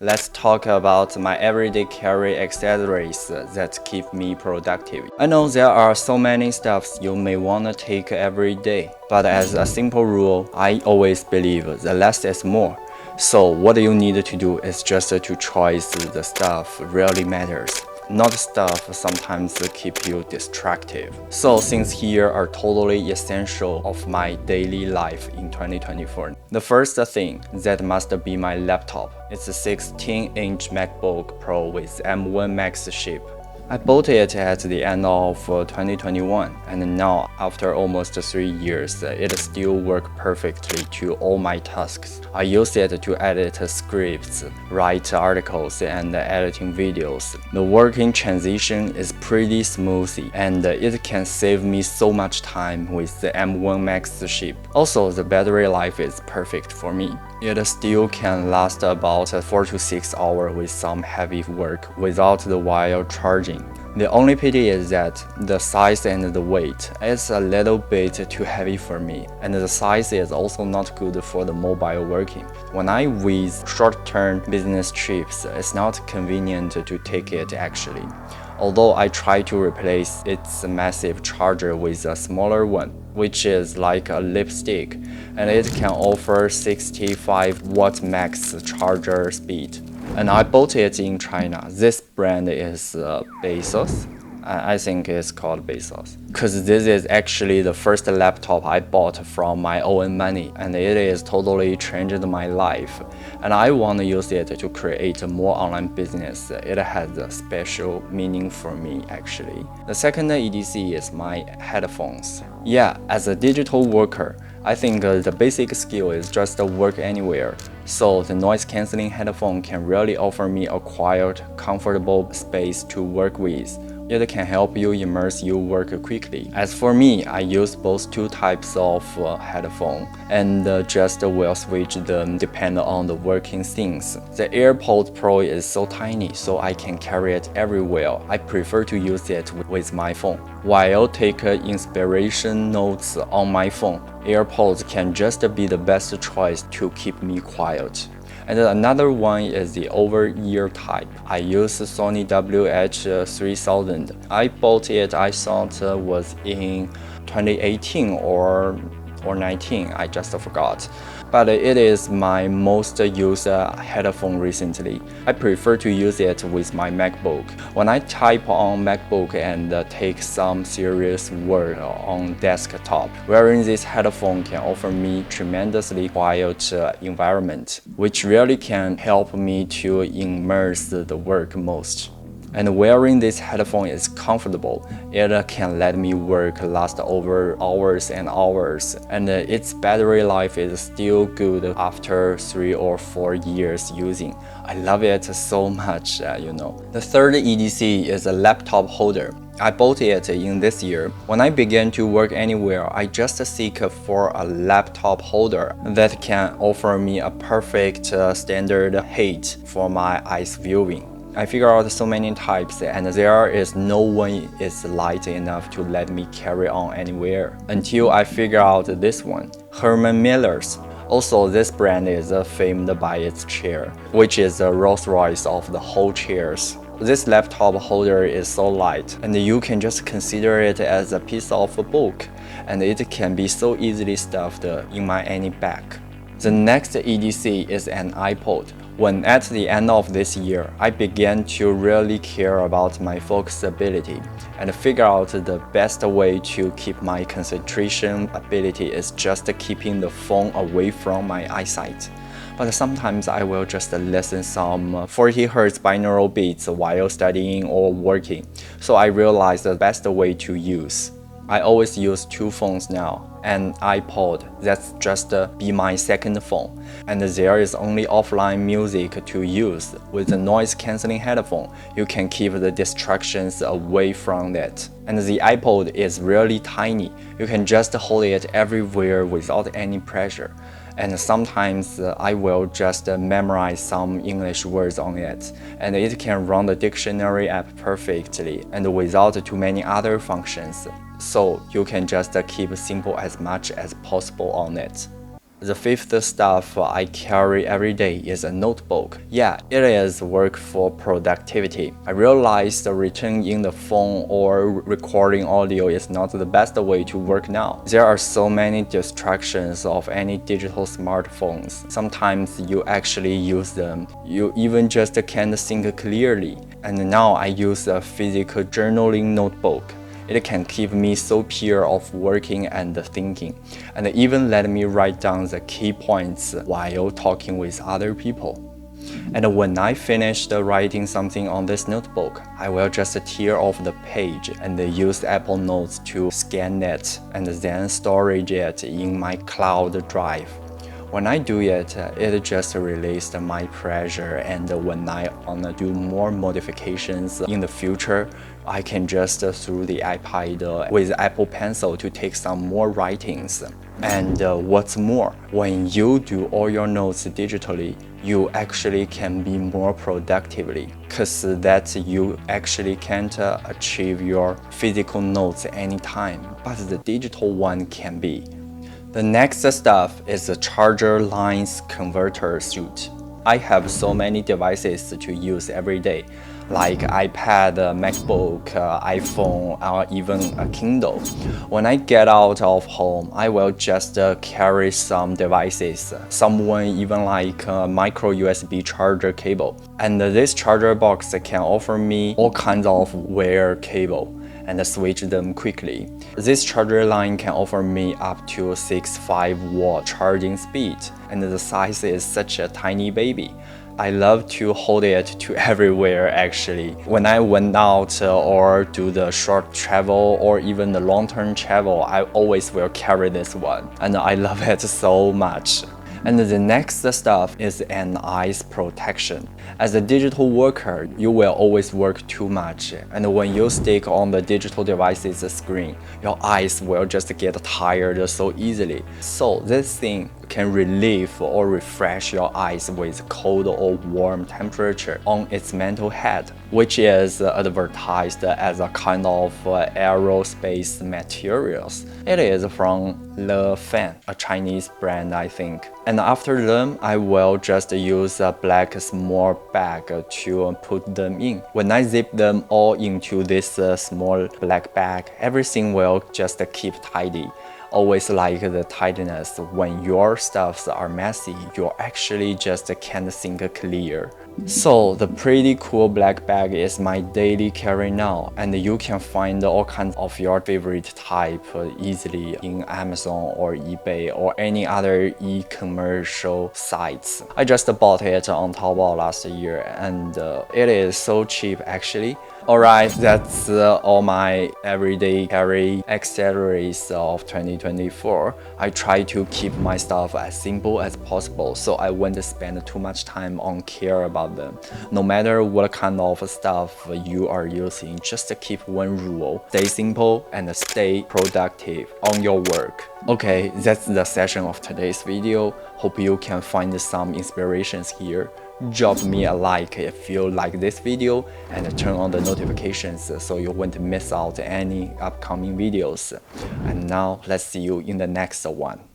Let's talk about my everyday carry accessories that keep me productive. I know there are so many stuffs you may wanna take every day, but as a simple rule, I always believe the less is more. So what you need to do is just to choose the stuff really matters. Not stuff sometimes keep you distracted. So things here are totally essential of my daily life in 2024. The first thing that must be my laptop. It's a 16-inch MacBook Pro with M1 Max chip. I bought it at the end of 2021, and now after almost 3 years, it still works perfectly to all my tasks. I use it to edit scripts, write articles, and editing videos. The working transition is pretty smooth, and it can save me so much time with the M1 Max chip. Also, the battery life is perfect for me. It still can last about 4 to 6 hours with some heavy work without the while charging. The only pity is that the size and the weight is a little bit too heavy for me, and the size is also not good for the mobile working. When I with short-term business trips, it's not convenient to take it actually. Although I try to replace its massive charger with a smaller one, which is like a lipstick, and it can offer 65 watt max charger speed. And I bought it in China. This brand is Bezos. I think it's called Bezos. Because this is actually the first laptop I bought from my own money, and it is totally changed my life. And I want to use it to create more online business. It has a special meaning for me actually. The second EDC is my headphones. Yeah, as a digital worker, I think the basic skill is just work anywhere. So the noise cancelling headphone can really offer me a quiet, comfortable space to work with. It can help you immerse your work quickly. As for me, I use both two types of headphone and just will switch them depending on the working things. The AirPods Pro is so tiny, so I can carry it everywhere. I prefer to use it with my phone. While take inspiration notes on my phone, AirPods can just be the best choice to keep me quiet. And another one is the over-ear type. I use Sony WH-3000. I bought it, I thought was in 2018 or 19, I just forgot. But it is my most used headphone recently. I prefer to use it with my MacBook. When I type on MacBook and take some serious work on desktop, wearing this headphone can offer me tremendously quiet environment, which really can help me to immerse the work most. And wearing this headphone is comfortable. It can let me work last over hours and hours, and its battery life is still good after 3 or 4 years using. I love it so much, The third EDC is a laptop holder. I bought it in this year. When I began to work anywhere, I just seek for a laptop holder that can offer me a perfect standard height for my eyes viewing. I figure out so many types, and there is no one is light enough to let me carry on anywhere until I figure out this one, Herman Miller's. Also, this brand is famed by its chair, which is the Rolls-Royce of the whole chairs. This laptop holder is so light, and you can just consider it as a piece of a book, and it can be so easily stuffed in my any bag. The next EDC is an iPod. When at the end of this year, I began to really care about my focus ability and figure out the best way to keep my concentration ability is just keeping the phone away from my eyesight. But sometimes I will just listen some 40 Hz binaural beats while studying or working, so I realized the best way to use. I always use two phones now, an iPod that's just be my second phone, and there is only offline music to use. With the noise cancelling headphone, you can keep the distractions away from that. And the iPod is really tiny, you can just hold it everywhere without any pressure. And sometimes I will just memorize some English words on it, and it can run the dictionary app perfectly and without too many other functions. So you can just keep simple as much as possible on it. The fifth stuff I carry every day is a notebook. Yeah, it is work for productivity. I realized returning the phone or recording audio is not the best way to work now. There are so many distractions of any digital smartphones. Sometimes you actually use them. You even just can't think clearly. And now I use a physical journaling notebook. It can keep me so pure of working and thinking, and even let me write down the key points while talking with other people. And when I finished writing something on this notebook, I will just tear off the page and use Apple Notes to scan it and then store it in my cloud drive. When I do it, it just released my pressure, and when I wanna do more modifications in the future, I can just through the iPad with Apple Pencil to take some more writings. And what's more, when you do all your notes digitally, you actually can be more productively, because that you actually can't achieve your physical notes anytime, but the digital one can be. The next stuff is the charger lines converter suite. I have so many devices to use every day, like iPad, MacBook, iPhone, or even a Kindle. When I get out of home, I will just carry some devices, someone even like a micro USB charger cable. And this charger box can offer me all kinds of wire cable and switch them quickly. This charger line can offer me up to 65-watt charging speed, and the size is such a tiny baby. I love to hold it to everywhere actually. When I went out or do the short travel or even the long-term travel, I always will carry this one, and I love it so much. And the next stuff is an eyes protection. As a digital worker, you will always work too much, and when you stick on the digital device's screen, your eyes will just get tired so easily. So this thing can relieve or refresh your eyes with cold or warm temperature on its metal head, which is advertised as a kind of aerospace materials. It is from Le Fan, a Chinese brand, I think. And after them, I will just use a black small bag to put them in. When I zip them all into this small black bag, everything will just keep tidy. Always like the tightness. When your stuffs are messy, you actually just can't think clear. So the pretty cool black bag is my daily carry now, and you can find all kinds of your favorite type easily in Amazon or eBay or any other e-commercial sites. I just bought it on Taobao last year, and it is so cheap actually. Alright, that's all my everyday carry accessories of 2024. I try to keep my stuff as simple as possible, so I won't spend too much time on care about them. No matter what kind of stuff you are using, just keep one rule: stay simple and stay productive on your work. Okay, that's the session of today's video. Hope you can find some inspirations here. Drop me a like if you like this video and turn on the notifications so you won't miss out any upcoming videos. And now let's see you in the next one.